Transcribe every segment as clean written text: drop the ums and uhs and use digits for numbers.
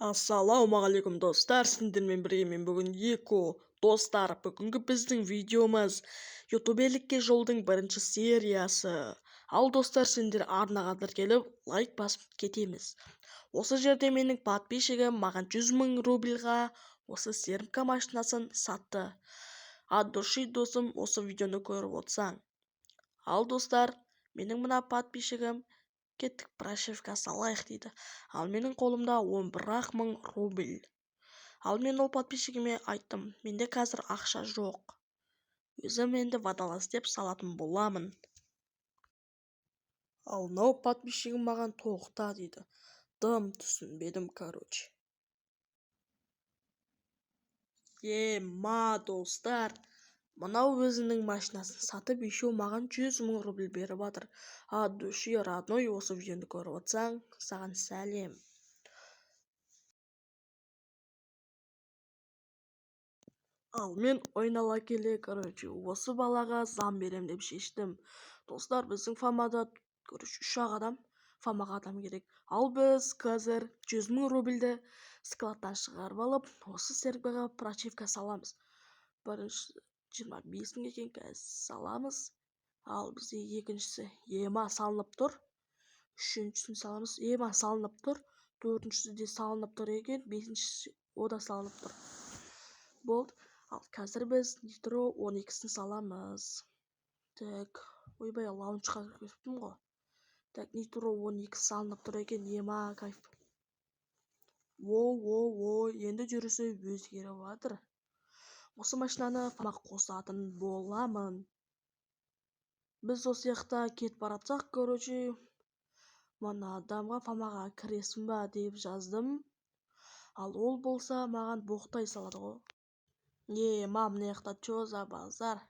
Ассалаумағалейкум достар, сіздермен бірге мен бүгін Еко. Достар, бүгінгі біздің видеомыз ютуберлікке жолдың бірінші сериясы. Ал достар, сендер арнаға тіркеліп лайк басып кетеміз. Осы жерде менің подписчигім маған 100 000 рубльға осы серімка машинасын сатты. От души досым, осы видеоны көріп отырсаң. Ал достар, менің мына подписчигім кеттік прошивка салайық дейді. Ал менің қолымда 11 000 рубль. Ал мен ол подписчигіме айттым, менде қазір ақша жоқ. Өзім енді водолаз деп салатын боламын. Ал мынау подписчигім маған тоқта дейді. Дым түсінбедім, короче. Достар, мынау өзінің машинасын сатып, еще маған 100 000 рубль беріп жатыр. От души родной, осы видеоны көріп отырсаң, саған сәлем. Ал мен ойнала келе, короче, осы балаға зам берем деп шештім. Достар, біздің фамада, короче, 3 адам, фамаға адам керек. Ал біз қазір 100 000 рубльді складтан шығарып алып, осы серверға прошивка саламыз. Бірінші 25 000 екен, қазір саламыз. Ал бізде екіншісі ема салынып тұр. Үшіншісін саламыз, ема салынып тұр. Төртіншісі де салынып тұр екен, бесіншісі ода салынып тұр. Болды. Ал қазір біз нитро 12-сін саламыз. Так, ойбай, лаунчқа кіргізіппін ғой. Так, нитро 12 салынып тұр екен, ема кайф. Енді жүрісі өзгеріп жатыр. Осы машинаны фамаға қосатын боламын. Біз осы жақта кетіп баратсақ, короче, мына адамға фамаға кіресің ба деп жаздым. Ал ол болса маған боқтай салады ғой. Мам, мына жақта чё за базар?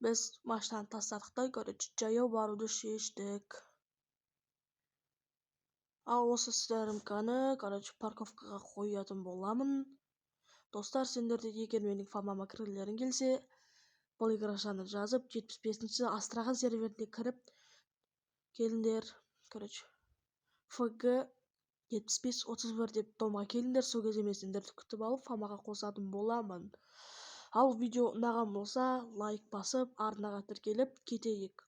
Біз машинаны тастадық та, короче, жаяу баруды шештік. Ал осы серімканы, короче, парковкаға қоятын боламын. Достар, сендерде егер менің фамама кіргілерің келсе, бұл играшаны жазып, 75-ші Астраған серверіне кіріп келіңдер. Короче, FG 75-31 деп домға келіңдер, сол кезде мен сендерді күтіп алып, фамаға қосатын боламын. Ал видео ұнаған болса, лайк басып, арнаға тіркеліп кетейік.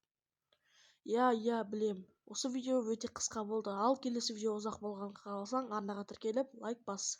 Білем. Осы видео өте қысқа болды. Ал келесі видео ұзақ болғанын қаласаң, арнаға тіркеліп лайк бас.